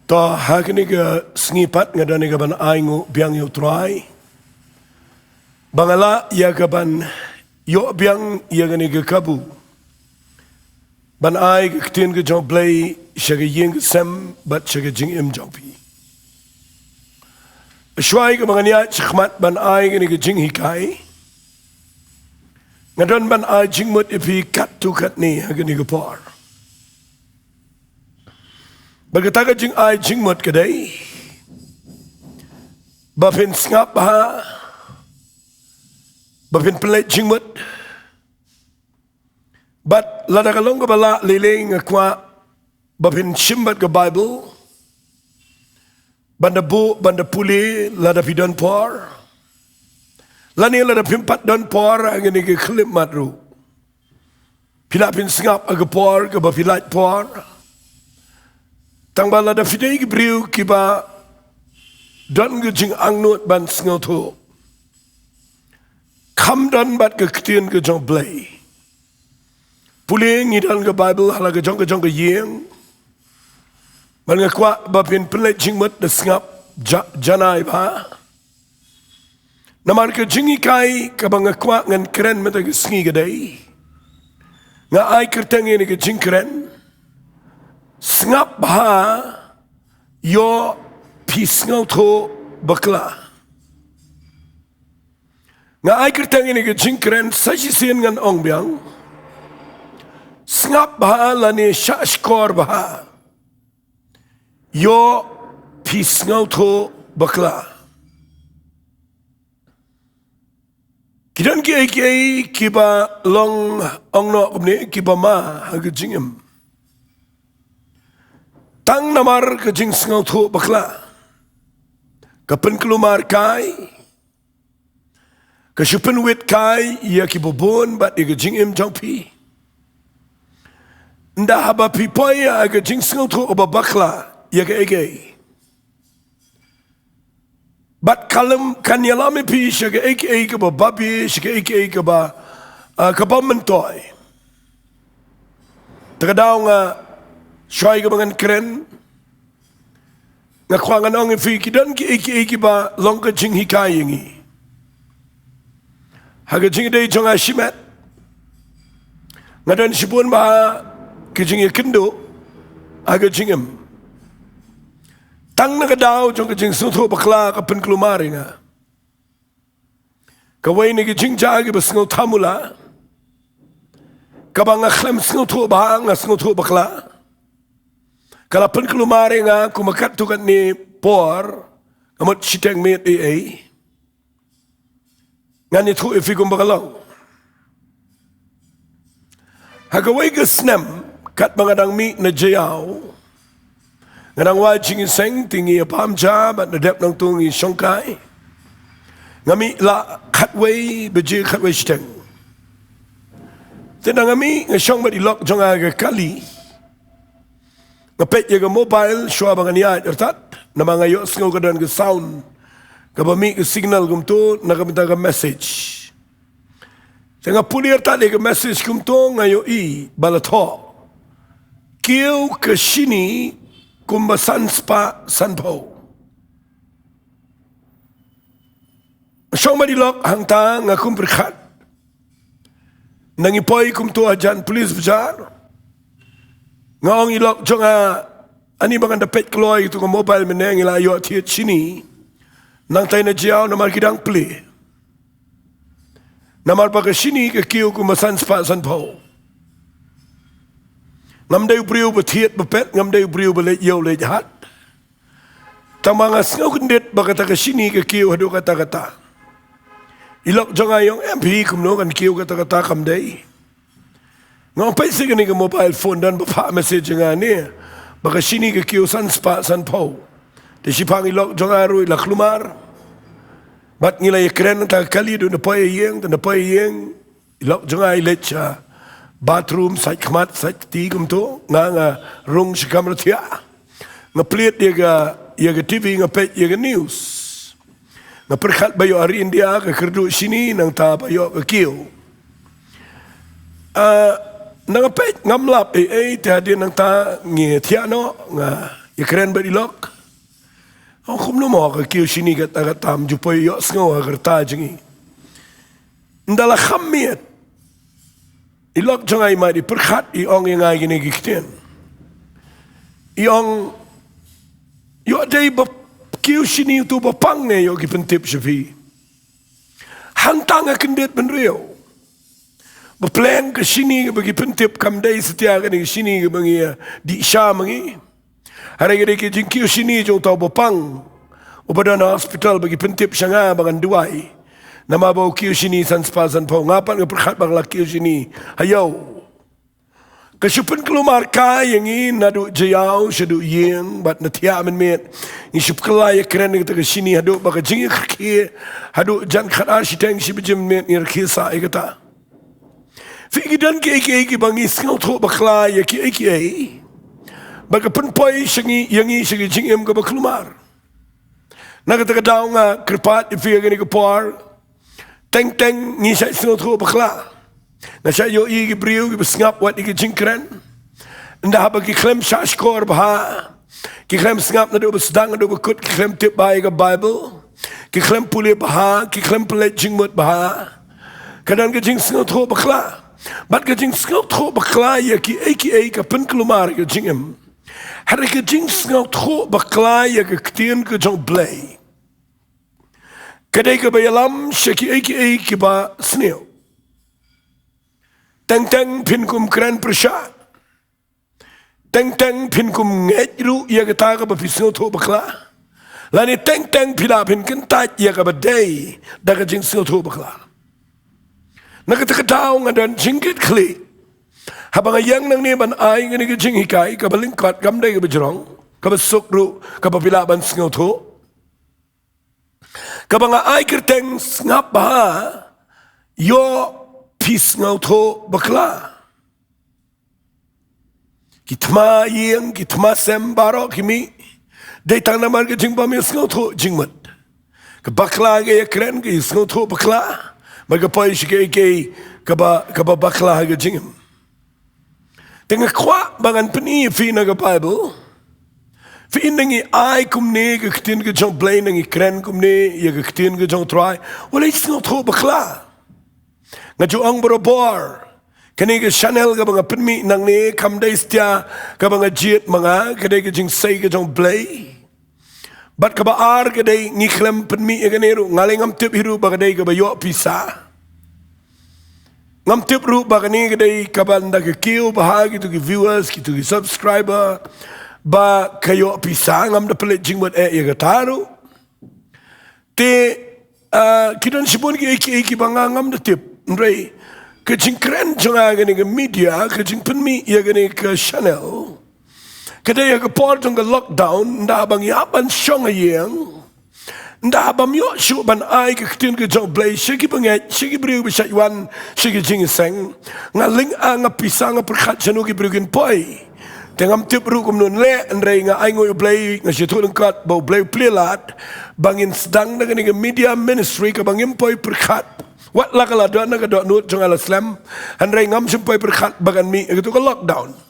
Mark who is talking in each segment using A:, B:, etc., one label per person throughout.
A: Ta hakni ke sengipat ngadani ke ban aingu biang yu trai. Bangala ya ke ban yo biang ya gani ke kabu. Ban ai ke Ktien U Blei shaga ying sem bat shaga jingim jongpi. Shwai ke mangania chikmat ban ai gani ke jinghikai. Ngadon ban ai jingmut ipi kat tu kat ni hagani ke por. Bagataga jing ai jingmut kadai. Bapin SNGAP ha. Bapin pelet jingmut. But lada kalong ka bala liling akwa bapin shimbat ke Bible. Banda bu banda puli lada pidon por. Lani lada pimpat don por angini ke klip matru. Pilapin SNGAP aga por ke bapilat por. Tang bala da fidei ki briu ki ba don ke jing angnut ban SNGEWTHUH. Kam don bat ke Ktien U Blei. Puling idan ke Bible hala ke jong ke yeng. Man ke kwa ba pin pelet jing mut de SNGAP janai ba. Namar ke jingi kai ke bang kwa ngan keren mata ke Sngi gadai. Nga ai kerteng ini ke jing keren. SNGAP ha yo pi SNGEWTHUH BAKLA. Nga ai kerteng ini ke jing keren sajisian ngan ong biang. SNGAP ha lani syashkor ha yo pi SNGEWTHUH BAKLA. Kidan ki kiba long ong no kumni kiba ma hag jingim. Tang namar ke jing SNGEWTHUH BAKLA. Kapen kelumar kai. Kesupen wit kai ia kibobon bat ia jingim jongpi. Nda haba pipoy ia ke jing SNGEWTHUH BAKLA ia ke ege. Bat kalem kan yalami pi ia ke ege ke babi ia ke ege ke ba mentoi. Terkadang Shwai ke mangan keren. Ngakwangan ong ifi kidan ki eki ba long ke jing hikai yengi. Haga jing day jong ashimet. Ngadan sibun ba ke jing kynduh haga jingem. Tang nakadaw jong ke jing SNGEWTHUH BAKLA ka pen kelumari nga. Kawai ni ke jing jagi ba SNGEWTHUH mula. Kabang akhlem SNGEWTHUH ba nga SNGEWTHUH BAKLA. Kalau pen kelumari nga kumakat tukat ni por kamot siteng met ai ngani thu ifi kumbakalong hagawai ke snem kat mangadang mi na jayaw ngadang wajing seng tingi Paham bat na dep nang tungi songkai ngami la katway beje katway siteng tenang ngami ngasong bat ilok jong aga kali ngapet yaga mobile shwa banganiat ertat nama ngayo sngo kadan ke sound kabami ke signal gumto nakamita ka message senga puli ertat ke message gumto ngayo i balatho kiu ke sini kumbasan spa sanpo shong madilok hangta ngakum berkhat nangipoy kumto ajan polis bejar ngong ilok jonga ani bangan dapat keluar itu ke mobile meneng ila yo tiat sini nang tay na jiao namar kidang play namar pa ke sini ke kiu ku masan spa san po ngam day briu betiat bepet ngam day briu bele yo le jahat tamanga sngo kundet bakata ke sini ke kiu hadu kata ilok jonga yong MP kumno kan kiu kata kam day ngong paisi ke ni ke mobile phone dan bapa message nga ni baka sini ke kiu san spa san po de sipang ilok jongaru ila klumar bat ngilai keren ta kali do na poy yeng ilok jongai lecha bathroom sai khmat sai ti kum to nga rung si kamera tia nga plate dia ga TV nga pet dia ga news nga perkhat bayo hari India ke kerdu sini nang ta bayo ke kiu Nangapet ngamlap tiada nang ta ngi tiano nga ikren berilok. Kum no mo ka kiu sini kata tam jupai yo sngo agarta jingi. Ndala khammiet. Ilok jangai mai perkhat iong yang ai gini Ktien. Iong yo dei ba kiu sini tu ba pang ne yo ki pentip shafi. Hantang akan det benrio. Beplan ke sini bagi pentip kamdai setia ke sini ke bagi di Sha mangi. Hari ini ke jingkiu sini jo tau bopang. Ubadana hospital bagi pentip Snga bangan Jowai. Nama bau kiu sini san spasan pau ngapan ke perkhat bang kiu sini. Hayo. Kesupan kelumar kai yang ini nadu jayau sedu yang bat natia menmet. Ni sup kelai keren kita ke sini hadu bagi jingkyrkhu hadu jan khat architect si bejem met ni kisa ikata. Fikiran ke bangi SNGEWTHUH BAKLA ya ke baga penpoi Sngi yangi segi jingem ke baklumar. Naga taka daw nga krepat ifi gani ke par teng ni sa SNGEWTHUH BAKLA. Na sa yo i gibriu gi SNGAP wat i jingkren. Nda bagi klem sa skor bah. Ki klem SNGAP na do besdang do bekut ki klem tip bai ke Bible. Ki klem puli bah, ki klem pelet jingmut bah. Kadang ke jing SNGEWTHUH BAKLA. Bat ke jing SNGEWTHUH BAKLA ya ki ka pen kelumar ke jingem. Hari ke jing SNGEWTHUH BAKLA ya ke Ktien U Blei. Kadai ke bayalam syaki ki ba sneo. Teng pin kum kran persya. Teng pin kum ngejru ya ke taga ba SNGEWTHUH BAKLA. Lani teng pila pin kentat ya ke badai daga jing SNGEWTHUH BAKLA. Nakatakaw nga dan jingkyrkhu. Habang ayang nang ni ban ay nga ni jinghikai kabalingkat kamday ka bajrong kabasukru kapapilaban SNGEWTHUH. Kabang ay kerteng SNGAP ba yo SNGEWTHUH BAKLA. Kitma yang kitma sembaro kimi datang naman ka jingba mi SNGEWTHUH jingmat. Kabakla ga kren ka SNGEWTHUH BAKLA. Magapay siya kaba bakla haga jingem. Tengah kwa bangan peni fi naga Bible. Fi nangi ai kumne ke Ktien U Blei nangi kren kumne ya ke Ktien U try. Wala SNGEWTHUH BAKLA. Ngaju ang borobor. Kani ke channel ka banga peni nang ne kamday setia ka banga jit mga kadai ke jing say ke Blei. Bat kabaar kadai ngiklem penmi eganero ngaling am tip hiru bagadai kabayo pisa. Ngam tip ru bagani kadai kabanda ke kiu bahagi tu ke viewers ki tu ke subscriber ba kayo pisa ngam da pelet jingwat ya gataru. Te kidan sibun ki banga ngam da tip ndrei ke jingkren jonga gani ke media ke jing penmi ya gani ke channel. Kadaya ke por jong ke lockdown nda bang yapan syong ayeng nda bam yo shu ban ai ke Ktien U Blei shiki banget shiki briu be shaywan shiki jingiseng ngaling nga pisang nga perkhat janu ki briugin poi tengam tip ru kum nun le ndrei nga ai ngoi Blei nga shitu lengkat bau Blei plilat bangin sedang dengan ke media ministry ke bangin poi perkhat wat la kala do na ka do nut jong ala slam ndrei ngam simpoi perkhat bagan mi itu ke lockdown.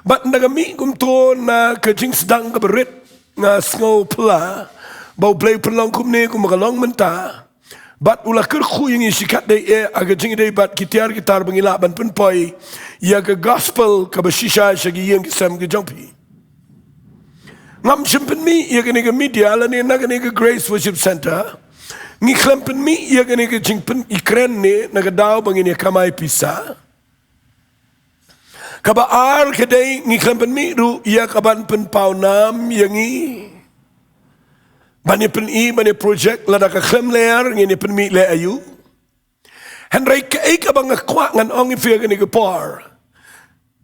A: Bat nagami kumto na kajing sedang kabarit nga sngaw pula bau Blei perlong kumne kumakalong menta bat ula kyrkhu yang isikat day aga jing day bat kitiar gitar bangilaban penpoi ya ke gospel kabashisha syagi yang kisam ke jompi ngam simpen mi ya ke nega media lani naga nega Grace Worship Center ngiklempen mi ya ke nega jing pen ikren ne naga daw bangin ya kamay pisa. Kabaar kadai ngiklempen mi ru ia kaban pen paunam yangi bani pen bani project lada ka klem ler ngini pen mi le ayu henry ka kabang kwa ngan ong ifi gani ke par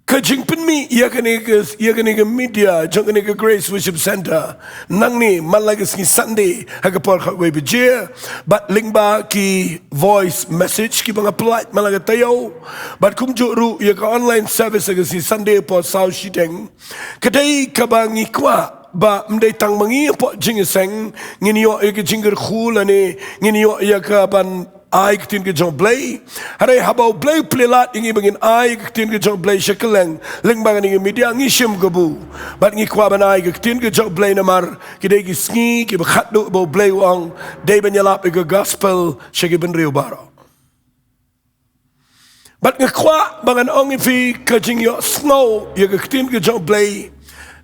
A: kajing pen mi ia gani ke media jong gani ke Grace Worship Center nang ni malagas ni Sunday haga par kha we bije bat lyngba ki voice message ki bang apply malaga tayo bat kum ru ia ka online service haga si Sunday por sau shiteng kadai kabang ikwa ba mdai tang mangi po jingiseng ngini yo ia ke jingkyrkhu lani ngini yo ia ka ban ai Ktien U Blei harai habau Blei pelelat ingi bangin ai Ktien U Blei Shillong lyngba ingi media ngishim gabu bat ngi kwa banai Ktien U Blei namar kidai ki Sngi ki bakhatdu bau Blei wang dei banyalap ega gospel shagi benriu baro bat ngakwa bangan ongi fi kajingyo snow ya Ktien U Blei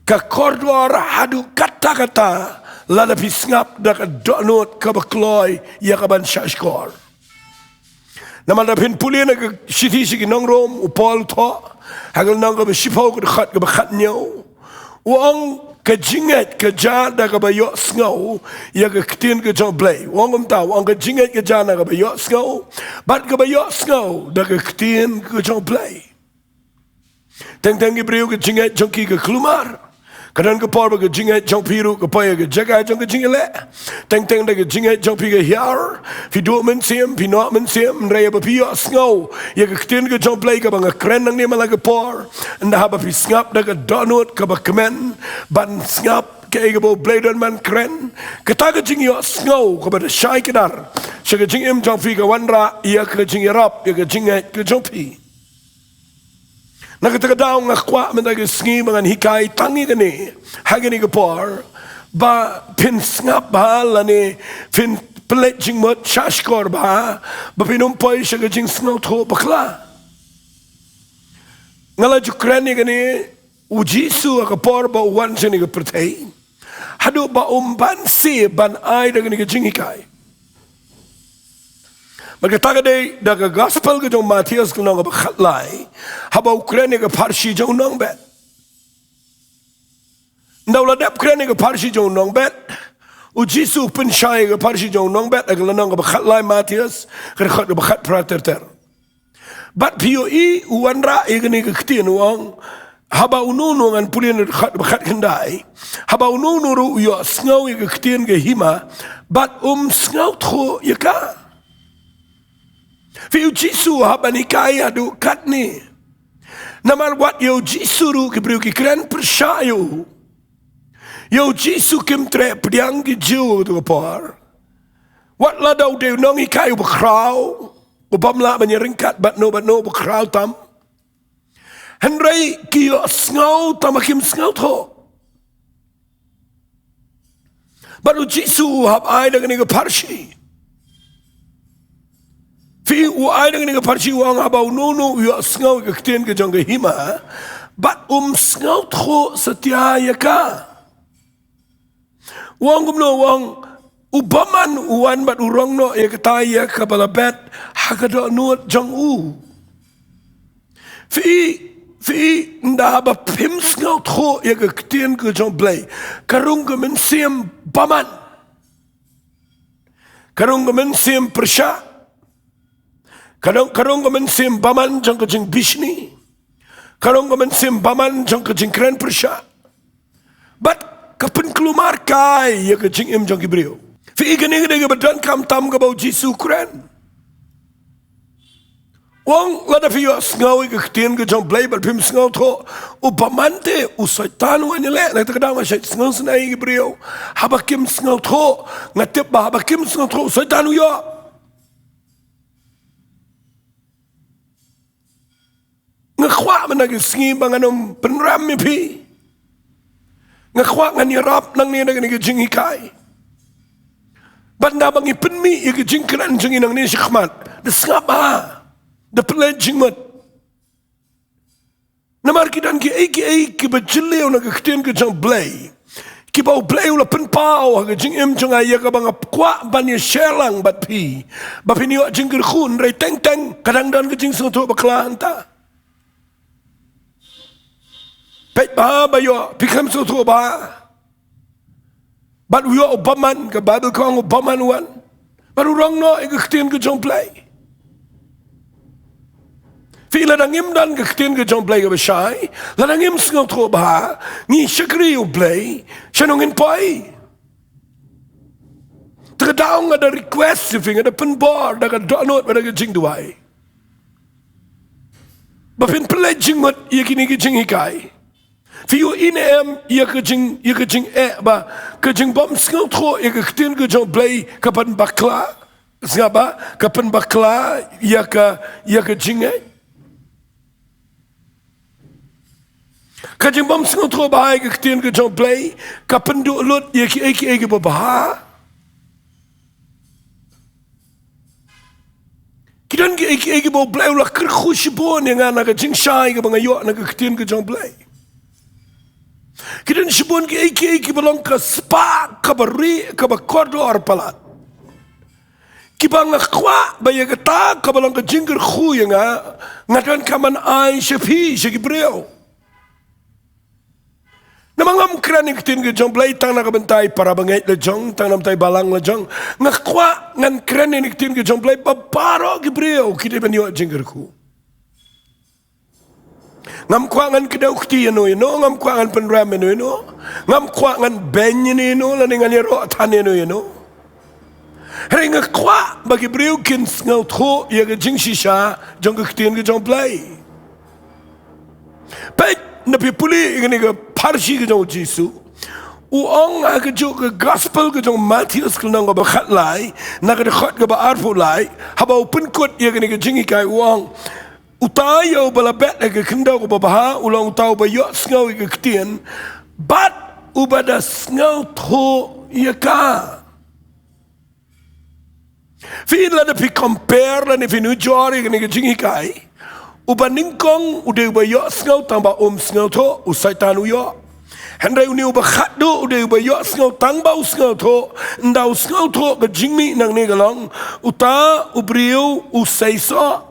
A: ka kordwar hadu kata-kata lada pi SNGAP dak donot ka bakloi ya ka ban shashkor namal da pin pulina ka shiti shiki Nongrum upol to hagal nang ka bishipau ka khat ka bakhat nyo wong ka jinget ka ja da ka bayo sngaw ya ka Ktien U Blei wong ta wong ka jinget ka ja na ka bayo sngaw bat ka bayo sngaw da ka Ktien U Blei teng ibriu ka jinget jonki ka klumar kadang ke por ke jingai jong piru ke paya ke Jaka jong ke jingile teng da ke jingai jong pi ke hiar fi do men sim pi no men sim raya ba pi sngaw ya ke Ktien U Blei ka bang kren nang ni mala ke por nda ha ba pi SNGAP da ke donut ka ba kemen ban SNGAP ke ego Blei don man kren kata ke jingyo sngaw ka ba shai kedar sha ke jingim jong pi ka wanra ya ke jingiaroh ya ke jingai ke jong pi nakatagadaw nga kwa mendag Sngi mga hikay tangi gani hagani kapor ba pin SNGAP ba lani pin pledging mot shashkor ba pinumpoy siya gajing SNGEWTHUH bakla ngala jukrani gani ujisu kapor ba uwan siya ni kapretay hadu ba umbansi ban ay da gani gajing hikay magkataga day daga gospel ka jong Matias ka nang bakhlai haba Ukraine ka parshi jong nong bet ndawla dap Ukraine ka parshi jong nong bet ujisu PHI ka parshi jong nong bet agla nang bakhlai Matias ka khat bakhat prater bat POI uwanra igani ka Ktien wang haba ununu ngan pulin khat bakhat kendai haba ununu ru yo sngaw ka Ktien ka hima bat SNGEWTHUH yaka fi ujisu habani kaya du katni namal wat yo jisuru ki briu ki kren pershayu yo jisu kim tre pdiang ki jiu tu par wat la dau de nongi kayu bakrau ubamla banyeringkat bat no bakrau tam henrei ki yo sngaw tamakim SNGEWTHUH baru jisu hab ai dengan parshi fi uai dengan parsi wang abau nunu yo sngaw ke Ktien ke jong ke hima bat SNGEWTHUH setia ya ka wang gumno wang ubaman uan bat urang no ya ketaya ka balabet hakado nuat jong u fi nda ba pim SNGEWTHUH ya ke Ktien ke jong Blei karung ke men sim baman karung ke men sim persha karong ko men sim baman jong kajing bishni karong ko men sim baman jong kajing kren persha bat kapen kelumar kai ya kajing im jong kibriu fi igani gede badan kam tam ka bau jisu kren wong lada fi yo sngaw ke Ktien ke jong Blei bat pim SNGEWTHUH upamante usaitan wanile na takada ma shay sngaw snai kibriu habakim SNGEWTHUH ngatip ba habakim SNGEWTHUH usaitan yo ngakwa manag Sngi banganom penram mi pi ngakwa nganirap nang ni nang jing hikay banda bangi penmi ya jing kran jing nang ni shkhmat de SNGAP ba de pledging mat namar kidan ki bajle na Ktien U Blei ki bau Blei ula penpau ha jing im jong ya ka banga kwa ban ya Shillong bat pi ba pini jingkyrkhu rei teng kadang dan jing SNGEWTHUH bakla anta pet ba bayo pikam SNGEWTHUH ba bat uyo obaman ka Bible kong obaman wan baru rong no Ktien U Blei fi ladangim dan Ktien U Blei ka bashai ladangim SNGEWTHUH ba ni Shakri U Blei shanongin pai terdaung ada request sifing ada penbor daga donut pada Jingduwai bapin pledging mat yakini ki jingikai Fiu inem ia kejing ba kejing bom SNGEWTHUH ia Ktien U Blei kapan BAKLA Snga kapan BAKLA Jaka jingai. Kajing bom sengaut ro bahai ke Ktien U Blei kapan du lut eki babaha. Kidan ke eki bo Blei ulah kyrkhu shibon yang ana ke jingshai ke bangayo na ke Ktien U Blei. Kidan shibon ke eki Balang ke spa kaba ri kaba koridor palat. Kibang kwa baya kata kabalang ke jingkyrkhu yang ngadan kaman ai shepi shegibreo. Namangam kerana Ktien U Blei tang nak bentai para bangai lejong tang nam tai Balang lejong ngakwa ngan kerana Ktien U Blei babaro gibreo kita banyo jingkyrkhu. Ngam kwa ngan kedau Ktien U ngam kwa ngan penram ngam kwa ngan ben lan ngan yero tan Hari ngakwa bagi breu kin SNGEWTHUH ya ke jingshisha jong ke Ktien U Blei. Baik napi puli ini ke parsi ke jong Jisu. Uang ke jong ke gospel ke jong Matius ke nang ke bakat lai, nak ke dekat ke arfu lai, haba open kot ya ke jingikai uang. Utaya balabet ke kynduh ke babaha, ulang utau bayok SNGAW ke Ktien, bat ubada SNGEWTHUH ya ka. Fin la pi compare la ni finu jori ke jingikai. Ubaningkong udah ubayok SNGAW tambah SNGEWTHUH usai tanu yo. Hendai uni ubakhat do udah ubayok SNGAW tambah SNGEWTHUH ndau SNGEWTHUH ke jingmi nang ni galong uta ubriu usai so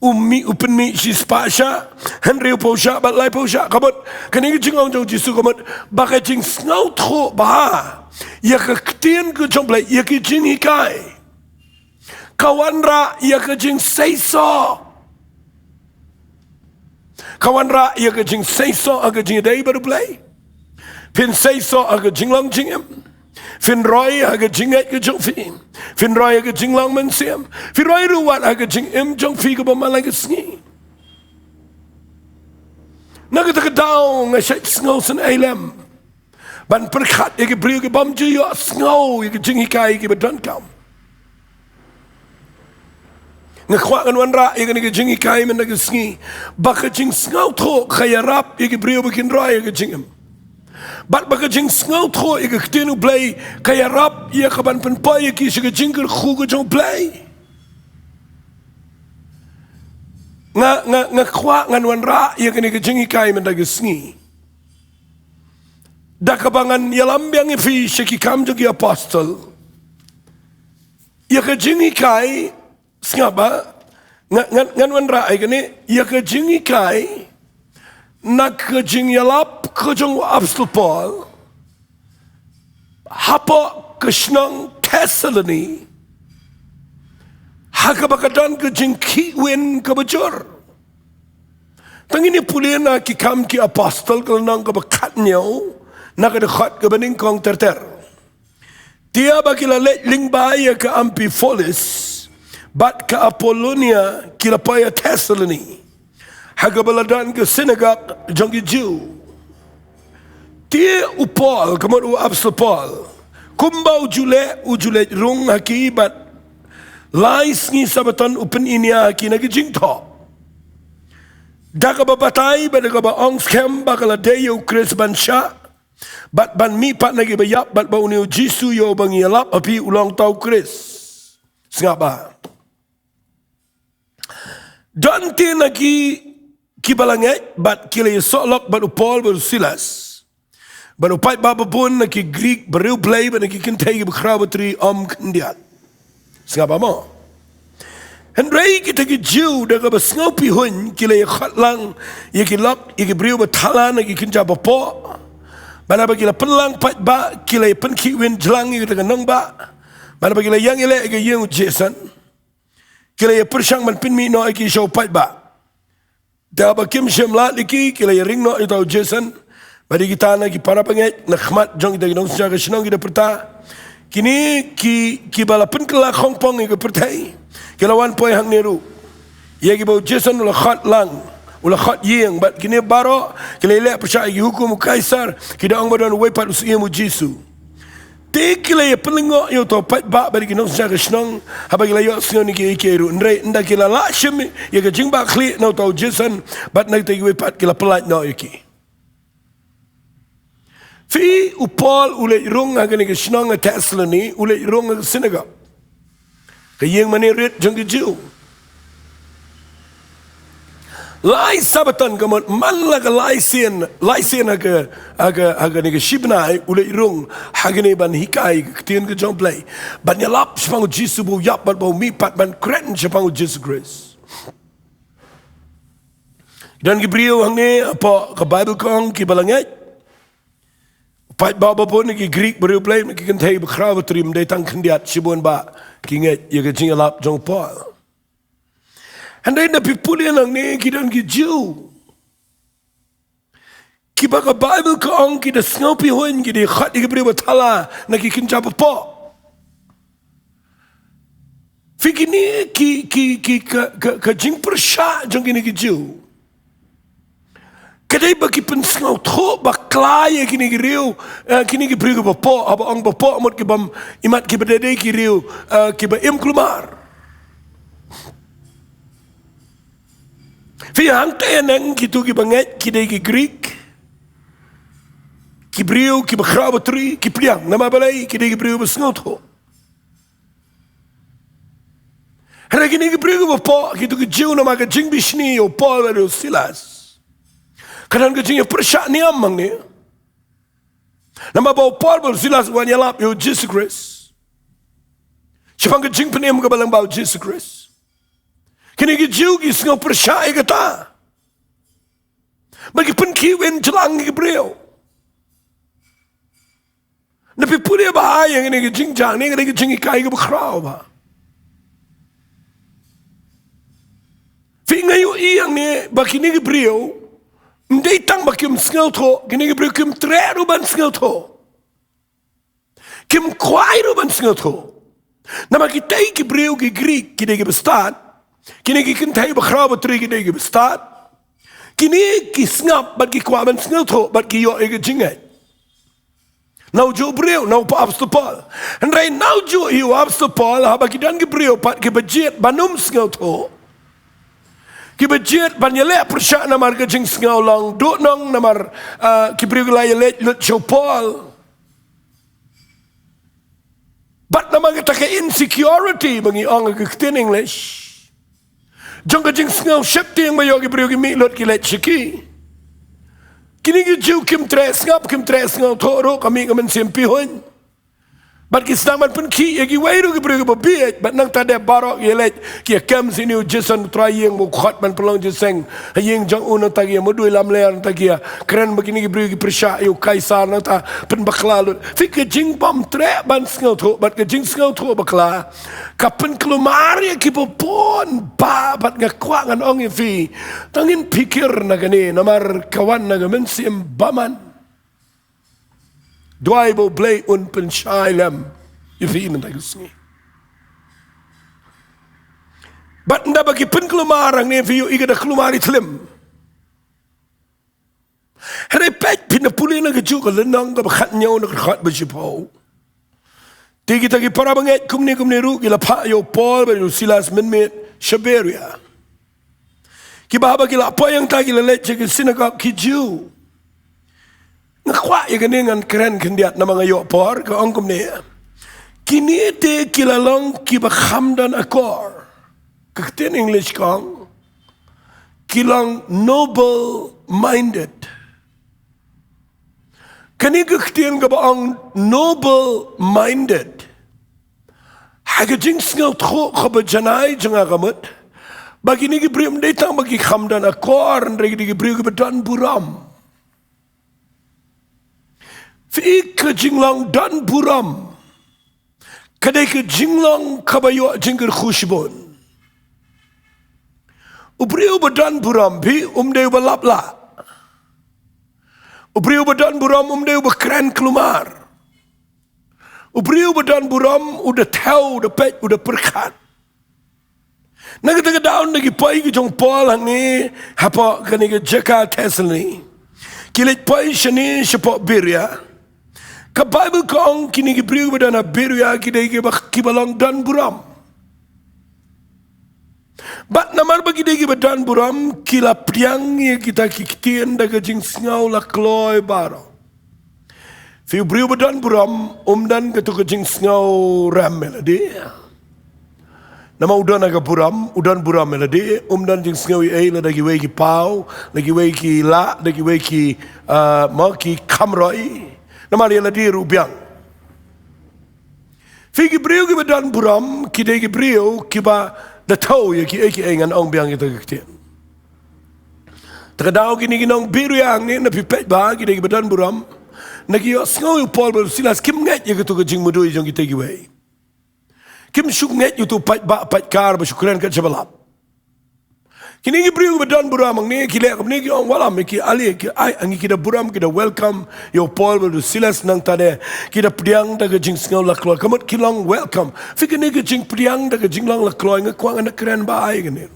A: umi upenmi sispasha hendai uposha batlai posha kabut kani jingong jong Jisu kabut bakai jing SNGEWTHUH bah ya ke Ktien U Blei ya ke jingikai. Kawan ra ia ke jing seiso. Kawan ra ia ke jing seiso aga jing dai baru Blei. Fin seiso aga jinglong jingem. Fin roi aga jingat ke jong fi. Fin roi aga jinglong mensiam. Fin roi ruwat aga jingem jong fi ke Balang ke Sngi. Naga tak daw ngasyat SNGAW sen ailam. Ban perkat ia ke beriu ke bam juyo SNGAW ia ke jingikai ke badan kam. Ngakwa kan wanra yang ni jingi kai men nag Sngi baka jing SNGEWTHUH kaya rap yang brio bikin roi yang jingem bat baka jing SNGEWTHUH yang Ktien U Blei kaya rap yang kaban penpai yang kisah jingkyrkhu ke jong Blei ngakwa kan wanra yang ni jingi kai men nag Sngi dak kabangan yalam yang fi syekikam jogi apostol yang jingi kai Sngaba ngan wanra ai kene ya ke jingikai nak ke jingialap ke jong apostol Paul hapa ke Shillong Thessaloni hakabakadan ke jingkiwin ke bejor tangini pulina ki kam ki apostol ke nang ke bekatnya nak dekat ke beningkong terter dia bakila lyngba ya ke Amphipolis bat ke Apollonia kilapaya Thessaloni hagabaladan ke SNGAP jonggi Jew dia upol kemudian apostol Paul kumbau ujule rung akibat lai Sngi sabatan upen inia haki nagi jingto daga babatai badaga ba ongskem bakala deyo Chris bansha bat ban mi pat nagi bayap bat ba uniu Jisu yo bangi alap api ulang tau Chris SNGAP dan ti lagi kibalanget bat kila Yasyolok bat Paul bat Silas bat upai baba pun lagi Greek beriu Blei bat lagi kintai berkrawatri kendiat SNGAP mo hendrai kita ki Jew daga basngau pihun kila yakhatlang yakilok yakiberiu batalan lagi kinja bapo bana bagi la pelang pat ba kila penkiwin jelang kita kenong ba bana bagi la yang ile ke yang Jason kila ya persang man pinmi no iki show pat ba da ba kim shemla liki kila ya ring no ito Jason bari kita na ki para panget nakhmat jong kita ginong sa Shillong kita perta kini ki balapan kala khongpong ke pertai kila wan poi hangne ru ya ki bau Jason ula khat lang ula khat yeng bat kini baro kila ile percaya ki hukum kaisar kita ong badon wepat usia mu Jisu Tekila ya pelengok yo to pat ba bagi kinong sa Shillong habagi layo sino ni kiru ndre nda kila la shim ya ga jingba kli no to jason bat na te pat kila pelat no yaki fi upol ule rong aga ni Shillong Tesla ni ule rong SNGAP ka yeng mane ret jong jiu lai sabatan kamot man laga laisen aga ni shibnai ule rong hagane ban hikai Ktien U Blei ban yalap spangu jisu bu yap bat bau mi pat ban kren spangu jisu grace dan gibriu hangne apa ka Bible kong ki balangai pat baba pun ki Greek beriu Blei ki kentai bekraw trim dai tang kendiat sibun ba ki nget ya ga jingalap jong Paul. Handai na pipulian ang ni kidan ki Jew. Kiba ka Bible ka ang kita sngopi hoin kidi khat ki beri batala na ki kinja pa. Fikini ki ka jing persha jong kini ki Jew. Kadai bagi pensngau tho bakla ya kini ki riu kini ki beri pa aba ang pa mot ki bam imat ki bedade ki riu ki ba im klumar. Fiang teneng kitu ki banget ki dei ki Greek ki brio ki bakraw tri ki priang nama balai ki dei ki brio besngotho hera ki ki brio po kitu ki jiu nama ka jing bishni o Paul veru Silas kanan ka jing persha ni amang ni nama ba Paul veru Silas wan yalap yo Jesus Christ sipang ka jing penem ka balang ba Jesus Christ kini ki jiu ki sngau persyai kata bagi penkiwen jelang ki beliau napi pulia bahaya kini ki jingjang ni kini ki jingi kai ki bekrau ba fi ngayu iyang ni bagi ni ki beliau ndai tang bagi sngau tho kini ki beliau kim tre ruban sngau tho kim kwai ruban sngau tho nama kita ki beliau ki Greek kini ki bestat kini ki kentai bakraw batri kini ki bestat kini ki SNGAP bat ki kwaban SNGEWTHUH bat ki yo ega jingai nau jo breu nau pa apsto Paul andrai nau jo hiu apsto Paul haba ki dan ki breu pat ki budget banum SNGEWTHUH ki budget ban yele persya namar ka jing SNGAWLONG do nong namar ki breu la yele lut jo Paul bat namar ka insecurity bangi ong ka Ktien English jong ka jing SNGAW shepti yang bayo ki brio ki milot ki let shiki kini ki jiu kim tre SNGAW thoro kami kaman simpi hoin bat ki staman pun ki ya ki wairu ki brio ki babiet bat nang tade barok ki let ki kam sini jason trayeng mo khat man pelong jeseng hayeng jong uno tagi mo dui lam lear tagi keren begini ki brio ki persya yu kaisar na ta pen bakla lut fik ki jing bom tre ban SNGAWTHUH bat ki jing SNGAWTHUH bakla kapan kelumar ya ki popon ba bat ngakwa ngan ong fi tangin pikir na gani namar kawan na gamen sim baman Jowai bo Blei un PHI lam ifi man tagisni bat nda bagi pen kelumarang ni fi iga da kelumari tlim repet pinapuli na gaju ka lenang ka khat nyaw na khat bajipau tigi tagi para banget kumni ru gila pa yo Paul ba yo Silas menmet Shaberia ki bahaba gila apa yang tagi lelet ke SNGAP ki Jew ngakwa ya dengan keren kendiat nama ngayo por ka ongkum ne kini te kilalong ki bakhamdan akor ka Ktien English kong kilang noble minded kani ka Ktien ka baong noble minded haga jing SNGEWTHUH ka bajanay janga kamut bagi ni ki brim detang bagi khamdan akor ndre ki brim ka badan buram fi ke jinglong dan buram kadai ke jinglong kabayo jingkyrkhu shibon ubriu badan buram bi umdeu balapla ubriu badan buram umdeu bakren kelumar ubriu badan buram udah tahu udah pet udah perkat naga taga daun lagi pai ke jong Paul hangne hapa kani ke Jaka tesni kilit pai shani shapok birya Ka Bible kong kini gibriu badana beru ya kidai ki balang dan buram. Bat namar bagi degi badan buram kila priang ye kita Ktien daga jing sngau la kloi baro. Fi briu badan buram dan ketu jing sngau ram melodi. Nama udan aga buram melodi dan jing sngau ei la dagi wei ki pau, lagi wei ki la, lagi wei ki ma ki kamroi. Nama dia la di rubiang. Fi gibriu ki badan buram ki degi briu ki ba da tau ya ki eki engan ong biang kita Ktien. Terkadau kini kinong biru yang ni na pipet ba ki degi badan buram. Nagi yo sngau yu pol ber silas kim nget ya ketu ke jingmudui jong kita giwei. Kim syuk nget yu tu pat ba pat kar ba syukran kat jabalap. Kini ki briu badan buram ang ni ki lek ni ki ong walam ki ali ki ai angi kita buram kita welcome yo pol ber silas nang tade kita priang daga jing sngau la kloi kamut kilong welcome. Fikir ni ke jing priang daga jing long la kloi ngakwang anak keren ba ai gani.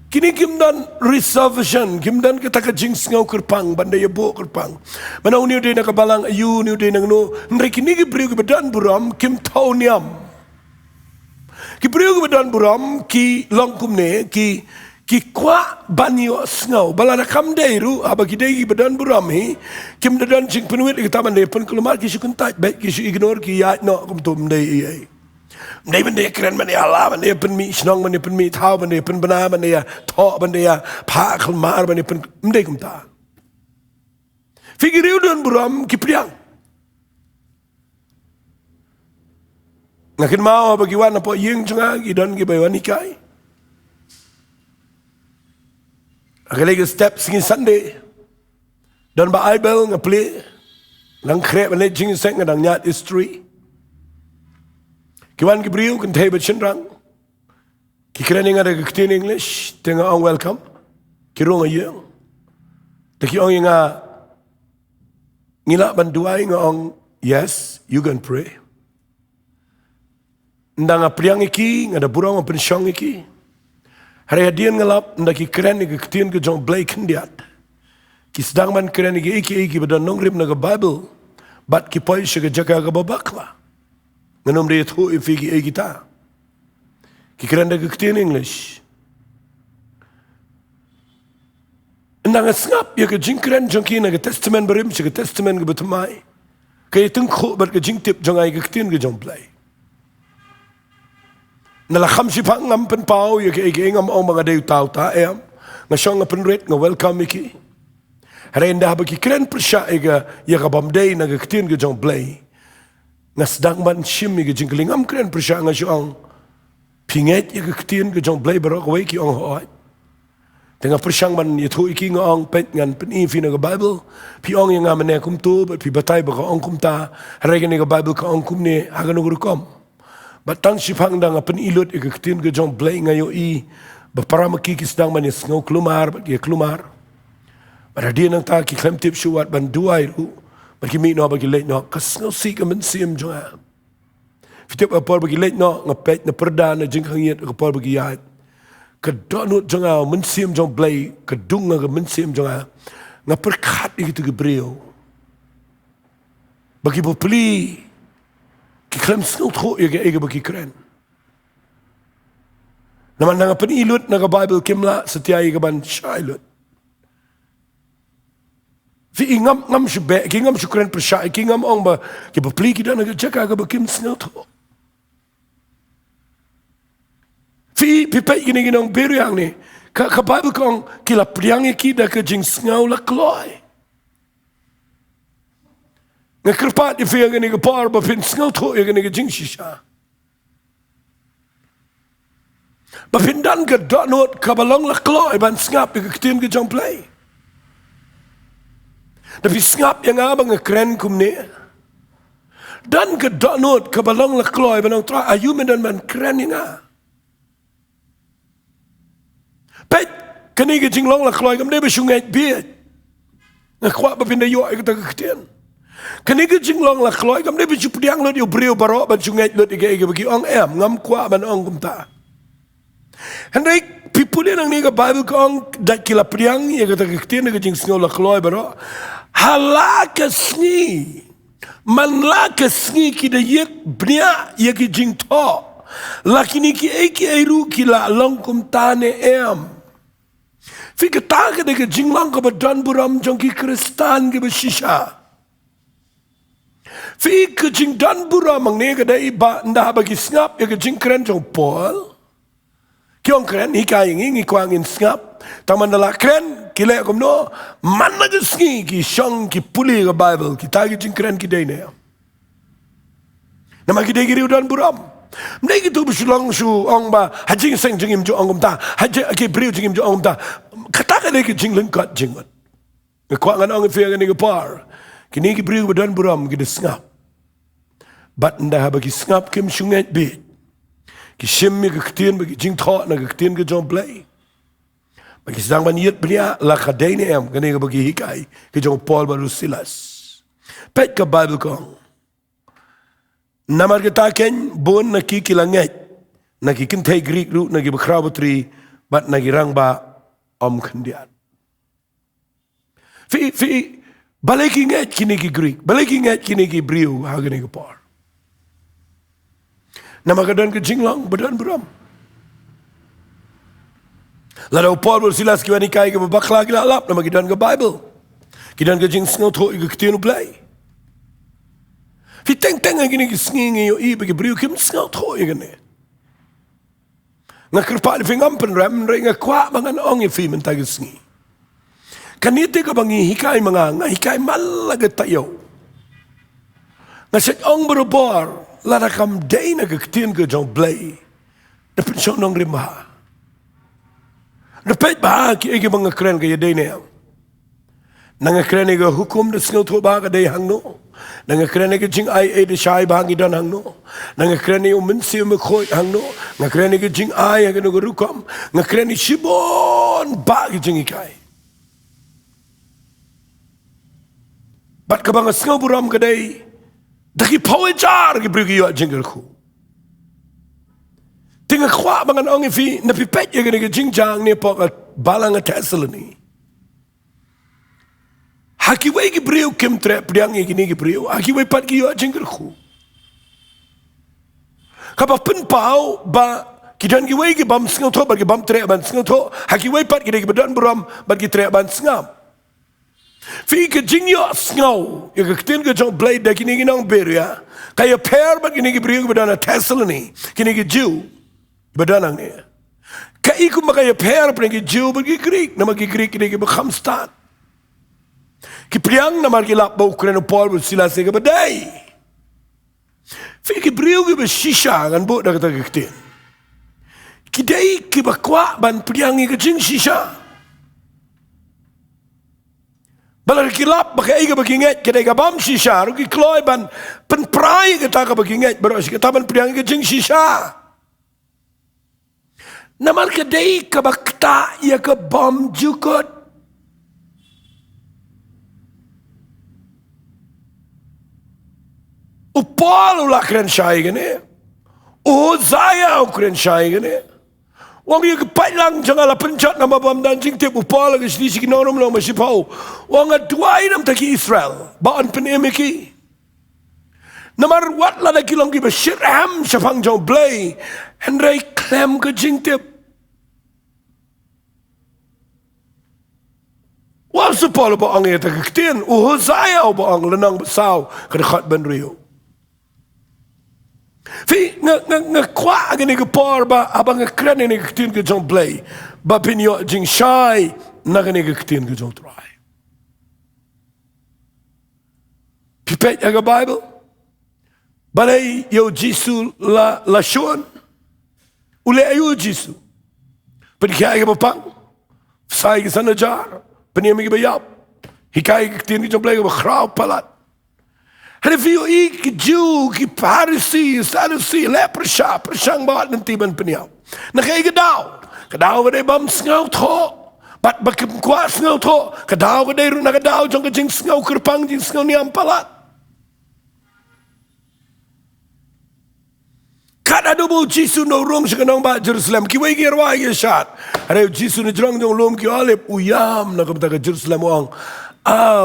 A: Kini kimdan reservation, kimdan kita ke jing sngau kerpang, bandai yabo kerpang. Mana uniu de nak Balang ayu, uniu de nang no. Nri kini ki briu ki badan buram kim tau niam. Ki briu ki badan buram ki longkum ne ki kwa banyo sngau. Balada kam deiru aba ki dei ki badan buram hi kim dadan jing penuit ki taman de pen keluar ki syukun tak baik ki syuk ignore ki ya no kum tum dei ai. Mendai benda keren benda Allah benda pen mi Shillong benda pen mi thau benda pen bena benda ya thok benda ya pha khalmar benda pen mendai kum ta. Fikir dan buram ki priang. Ngakin mau bagi wan apa yeng cenga ki dan ki bawa nikai. Akalagi step singin Sunday dan ba Bible ngapli nang krep benda jing seng ngadang nyat istri. Kiwan ki briu kan table chenrang. Ki keren nga daga Ktien English tenga ong welcome. Ki rong ayeng. Taki ong nga ngila banduai nga ong yes, you can pray. Nda nga priang iki nga da burang ang pensyong iki. Hari hadian ngalap nda ki keren nga Ktien ke jong Blei kendiat. Ki sedang man keren nga iki badan Nonglum naga Bible. Bat ki poi siya Jaka ka BAKLA. Nganom dia tu ifigi kita. Kikran dah Ktien English. Endang SNGAP ya ke jingkran jongki na ke testament berim ke testament ke betumai. Kaya tengkuk ber ke jingtip jongai ke Ktien ke jong Blei. Nala kham si pang ngam pen pau ya ke ngam ong mga dew tau ta em. Ngasong nga penret nga welcome iki. Renda ba kikran persya ya ka bamday na ke Ktien ke jong Blei. Ngasdang man sim ke jingling am kren persya nga siang pinget ya ke Ktien ke jong Blei barok wei ki ong hoat. Tengah persyang man itu iki nga ong pet ngan penifi na ke Bible pi ong yang amane kum tu pi batay ba ka ong kum ta harega ni ke Bible ka ong kum ni hagan urukom. Batang sipang da nga penilot ya ke Ktien ke jong Blei ngayo i baparamaki kisdang man ya ngau klumar ba ki klumar. Baradi nang ta ki klemtip suwat ban duai ru. Bagi mi no bagi late no kas ngau si ka men sim jonga. Fitip apor bagi late no ngapet na perda na jingkang yet apor bagi yat. Kadonut jonga men sim jong Blei kadung nga men sim jonga. Ngaperkat gitu ke brio. Bagi bopli ki klem ngau tho ya ga bagi keren. Naman nga penilut na ka Bible kimla setiai ka ban shailut. Fi ngam shbe ki ngam shukran persya ki ngam ong ba ki bapli ki dan Jaka ka bakim snau tho. Fi pipai gini ginong beru yang ni ka Bible kong ki la priang ki da ka jing snau la kloi. Nga kerpat fi gini ka par ba pin snau tho gini ka jing shisha. Ba pin dan ka donot ka Balang la kloi ban SNGAP ka Ktien ka jong Blei. Tapi SNGAP yang abang keren kum ni. Dan ke donut ke Balang la kloi banang tra ayu medan man keren yang a. Pet kani ke jinglong la kloi kam dia bersungai biat. Ngakwa bapinda yo ay kata Ktien. Kani ke jinglong la kloi kam dia bersupiang lot yo brio barok ban sungai lot ige bagi ong em ngam kwa ban ong kum ta. Hendak people yang ni ke Bible kong dak kila priang ya kata Ktien ke jing sngau la kloi barok. halaka sngi manlaka sngi kita yek bnia yek jingtho lakini ki eki eru kila langkum tane em fika taga de jinglang ka badan buram jong ki kristan ke beshisha fika jing dan buram mangne ka dai ba nda bagi SNGAP yek jing kren jong pol kyong kren hikai ngi kwang in SNGAP taman dala kren kile komno manna ke sngi ki shong ki puli ka bible ki tagi jing kren ki dai ne nama ki dai giri dan buram Mnei gitu Shillong su ong ba hajing seng jingim jo ongum ta hajing ke briu jingim jo ongum ta kata ka ke jing lengkat jingmat ke kwa ngan ong fe ke par kini ke briu badan buram ke SNGAP bat nda ba ki SNGAP kim shunget bit ki shimmi ke ktien ba ki jing tho na ke ktien ke U Blei ba ki sedang ban yet bria la khadaine em kini ke ba ki hikai ke jong Paul baru silas pet ke bible kong Namar kita ken bon naki kilanget naki kintai Greek ru naki bakrabutri bat naki rangba om kendian. Fi balikinget kini ki Greek balikinget kini ki Briu hagani ki par. Nama kadan ke jinglang badan buram. Lalu Paul bersilas kiwani kai ke BAKLA kila lap nama kidan ke Bible. Kidan ke jing SNGEWTHUH ke Ktien U Blei. Fi teng-teng gini ki sngi yo i bagi briu kim SNGEWTHUH igane. Nga kerpa fi ngampen ram re nga kwa mangan ong i fi mentag sngi. Kanite ka bangi hikai mga nga hikai malaga tayo. Nga set ong berobor lada kam day na Ktien ke U Blei. Dapat siya nong rimba. Dapat ba ki igi mga kren kaya day na yan. Nanga kren ega hukum de SNGEWTHUH ba ka day hangno. Nanga kren ega jing ai de shai ba hangi dan hangno. Nanga kren ega umensi umekhoy hangno. Nanga kren ega jing ai ega no rukam. Nanga kren ega shibon ba ki jing ikai. Bat ka bang SNGAP buram ka day daki pawejar ki brigi yo jingkyrkhu. Tinga kwa bangan ong ifi na pipet ega ega jing jang ni po ka Balang atasali. Hakiway ki briu kim tre priang gini ki briu hakiway pat ki yo jingkyrkhu kapa penpau ba kidan ki way ki bam SNGEWTHUH ba ki bam tre ban SNGEWTHUH hakiway pat ki badan buram ba ki tre ban SNGAP fi ki jingyo sngaw ya Ktien ke U Blei da kini ginang beria kaya per ba kini ki briu ki badan atasali kini ki Jew badan ang ni kai ku makaya per pa ki Jew ba ki Greek nama ki Greek kini ki bakhamstan Ki priang na margilap ba Ukraine Paul bersila sega badai. Fi ki briu ki beshisha kan bu dak tak Ktien. Ki dai ki bakwa ban priang ki jing shisha. Balar ki lap ba kai ga baginget ki dai ga bam shisha ru ki kloi ban pen prai ki ta ga baginget beros ki ta ban priang ki jing shisha. Namar ka dai ka bakta ya ka bam jukot Paul ula kren shai gane Zaya kren shai gane wang yu pailang jangala penchat nama bam dan jing te Paul ga sli sik nonom lo masipau wang adwai nam taki Israel ba an pen emeki namar wat la ki long ki bashram shafang U Blei henry klem ga jing te wa su Paul ba ang eta Ktien Zaya ba ang lenang besau ka khat ben rio Fi nga kwa gani ke par ba abang kren ni Ktien ke U Blei ba pinyo jing shai na gani ke Ktien ke Sohthri. Pipet aga Bible balai yo Jisu la shon ule ayu Jisu penkai ke bapang sai ke sana jar penyemi ke bayap hikai ke Ktien ke U Blei ke khrau palat Review ki Jew ki Pharisee Sadducee leprosha persang bawat nanti ban peniau. Nakai kedau kedai bam SNGEWTHUH bat bakim kuat SNGEWTHUH kedau kedai runa kedau jong kejing SNGEW kerpang jing SNGEW ni ampalat. Kada dobo Jisu no rom sekanong ba Jerusalem ki wegi arwah ki shat. Are Jisu ni jrong jong lom ki alep uyam na kamta ke Jerusalem wang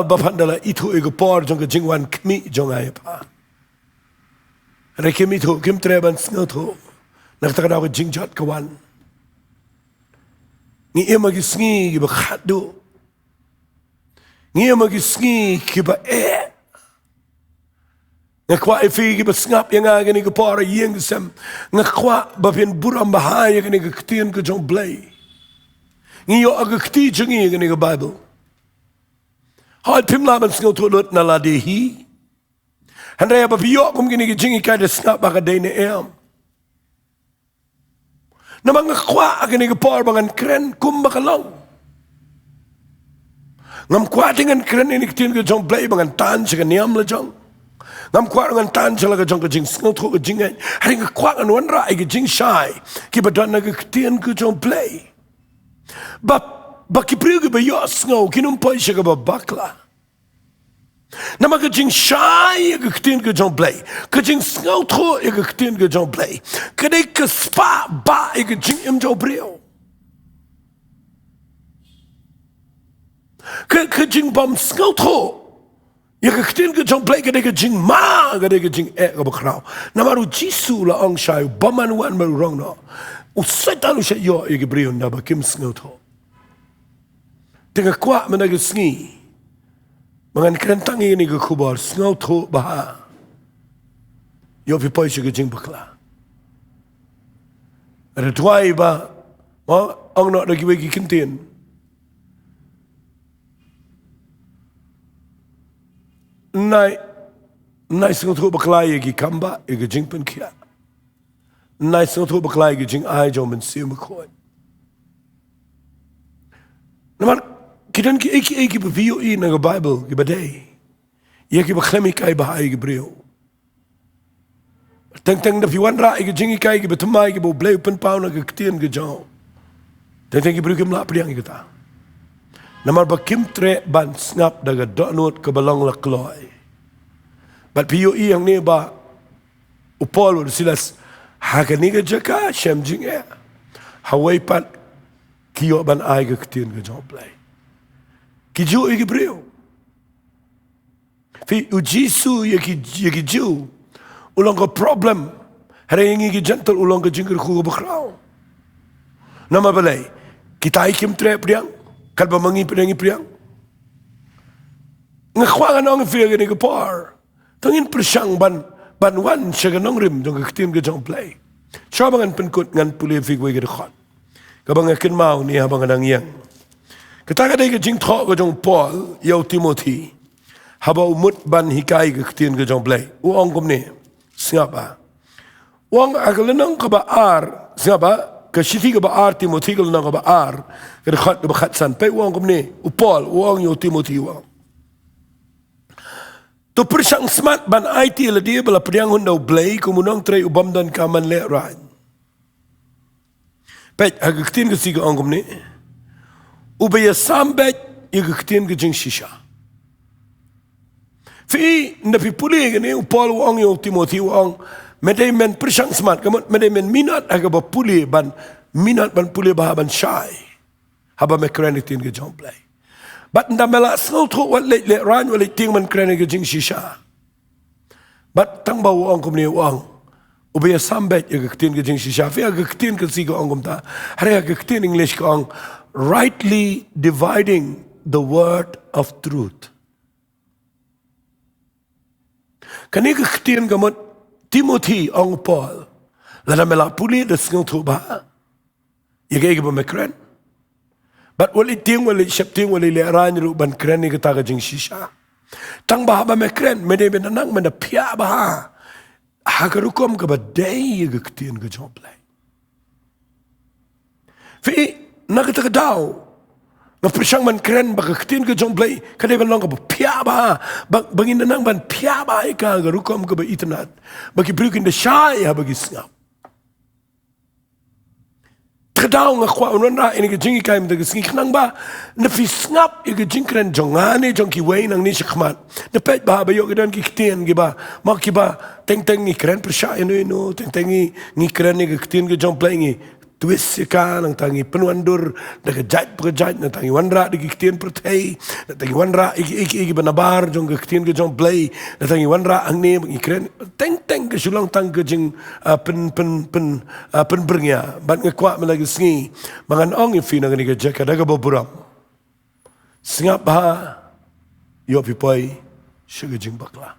A: bapandala itu ego por jong ke jingwan kmi jong ay pa. Rekem itu kim treban SNGEWTHUH naktakada ko jingjot kawan. Ni emagi sngi giba khadu. Ni emagi sngi giba ngakwa ifi giba SNGAP yang agani ke por yeng sem ngakwa bapin buram bahaya gani ke Ktien U Blei. Ni yo aga kti jingi gani ke Bible. Hal pimlaban SNGEWTHUH lut naladehi. Handaya bapiyo kum gini jingi kada SNGAP baka day na na mga kwa agani ke por bangan kren kum bakalong. Ngam kwa dengan kren ini Ktien U Blei bangan tan siya niam la jong. Ngam kwa dengan tan siya laga jong ke jing SNGEWTHUH ke jingay. Hari nga kwa kan wanra ay ke jing shai kibadan na ke Ktien U Blei. Bakipriyo ke bayo SNGEWTHUH kinumpay siya ke BAKLA. Nama ke jing shai ke Ktien U Blei, ke jing SNGEWTHUH ke Ktien U Blei, ke dei ke spa ba ke jing briyo. Ke jing bom SNGEWTHUH ke Ktien U Blei, ke dei ke jing ma, ke dei ke jing ke bakrao. Nama ru jisu la ong shai bamanuan maru rong no. Usetalu siya yo ke briyo na bakim SNGEWTHUH. Tengah kuat menagi Sngi. Mangan kerentang ini ke kubar SNGEWTHUH baha. Yo pipoi siya ke jing bakla. Ada tuai ba, ang nak lagi bagi Ktien. Nai SNGEWTHUH bakla ye kamba ye jing pen kia. Nai SNGEWTHUH bakla ye jing ai jom ben siu makoi. Naman kidan ki eki beviyo na Bible ki badai. Ye ki bakhlemi kai bahai ki brio. Teng na piwan ra ki jingi kai ki betumai ki bo blei pen pau na ki Ktien U jong. Teng ki brio ki mla priang ki ta. Namar bakim tre ban SNGAP daga donot ke Balang la kloi. Bat piyo yang ni ba upol silas hakani ke Jaka shem jinge. Hawai pat kiyo ban ai ke Ktien U Blei. Kiju iki brio. Fi ujisu yaki ju. Ulang ko problem. Hari ini ki gentle ulang ko jingkyrkhu bakrao. Nama balai. Kita ikim tre priang. Kalba mangi priang. Ngakwangan ang fi gani ko par. Tangin presyang banwan siya ganong rim jong Ktien U Blei. Siya bangan penkut ngan puli fi gwe gedekot. Kabang akin mau ni habang anang yang. Ketika dia jing thok ke jong Paul, yau Timothy, haba umut ban hikai ke Ktien U Blei. Uang kum ni, SNGAP. Uang akalenang ke baar, SNGAP, ke siti ke baar Timothy ke lenang ke baar, ke dekat san. Pai uang kum ni, Paul, uang yau Timothy uang. Tu persang smart ban IT le dia bela priang hundau Blei kumunang trai ubam dan kaman le ran. Pai aga Ktien ke siga uang kum ni. Ubaya sambat ye Ktien U jing shisha. Fi napi puli gani upol wang yo Timothy wang medai men persang smart kamu medai men minat aga ba puli ban minat ban puli ba ban shai haba me Ktien U Blei. Bat nda mela SNGEWTHUH wat le ran wale ting man U jing shisha. Bat tang ba wang kum ni wang ubaya sambat ye Ktien U jing shisha. Fi aga Ktien ke siga wang kum ta. Hari aga Ktien English ka wang rightly dividing the word of truth. Kani ke Ktien gamot Timothy ang Paul. Lada mela puli da SNGEWTHUH ba. Yagay ba mekren. But wali ting wali syapting wali leran ru ban kren ni kata ka jing shisha. Tang ba ba mekren mede benanang mena pia ba. Hakarukom ka ba day ke Ktien U Blei. Fi nakita daw na presyang man kren baka Ktien U Blei kada ban long ka pia ba bangin nang ban pia ba ka garukom ka ba itnat bagi brukin de shai ha bagi SNGAP kadaw nga kwa unra ini ke jingi kai mda sngi khnang ba na fi SNGAP i ke jingkren jongane jong ki wei nang ni shikmat na pet ba ba yo kedan ki Ktien gi ba ma ki ba teng ni kren presya ino teng ni kren ni ke Ktien U Blei ni twist ka nang tangi penuandur daga jaj perjaj nang tangi wanra di Ktien pertai nang tangi wanra iki benabar jong ke Ktien ke jong Blei nang tangi wanra hangne mengikren teng ke Shillong tang ke jing pen bernya ban ngekuat melagi Sngi mangan ong ifi nang ni ke Jaka daga boburam SNGAP yo Ri-Bhoi sugar jing BAKLA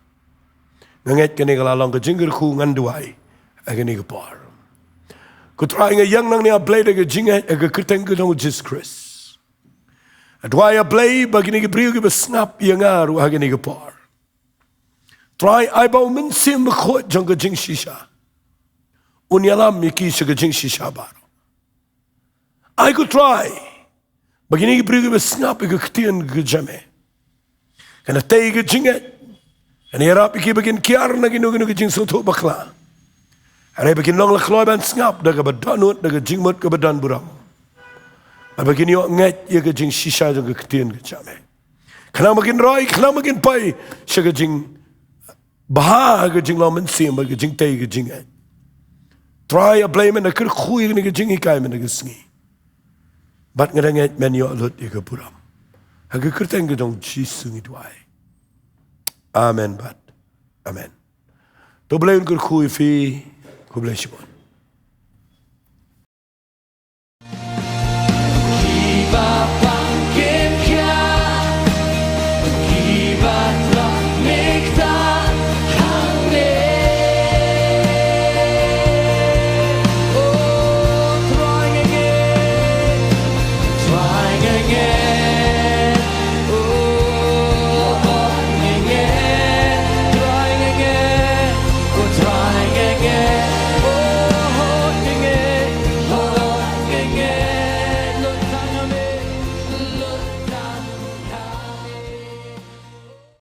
A: nganget kene kalalong ke jingkyrkhu Jingduwai agani ke par ku try nga yang nang ni Blei daga jingat aga Ktien ke jong Jesus Christ adwai Blei bagi ni ke brio ke SNGAP yang aru agani ke par try ai bau min sim khot jong ke jing shisha unyalam miki sugar jing shisha bar I could try bagi ni ke brio ke SNGAP ke Ktien ke jame kana tay ke jingat kana yarap iki bagin kiar na ginu ke jing SNGEWTHUH BAKLA Arai bikin long lakloi ban SNGAP daga badanut daga jingmut ke badan buram. Bikin yo ngat ye ke jing shisha jong ke Ktien ke jame. Kana makin roi, kana makin pai, sya ke jing baha ke jing laman sim ke jing tay ke jing at. Try a blame na kyrkhu ke jing ikai men ke Sngi. Bat ngerenget men yo lut ye ke buram. Aga Ktien ke jong Jingiasyllok. Amen bat. Amen. To Blei kyrkhu ifi God bless you all.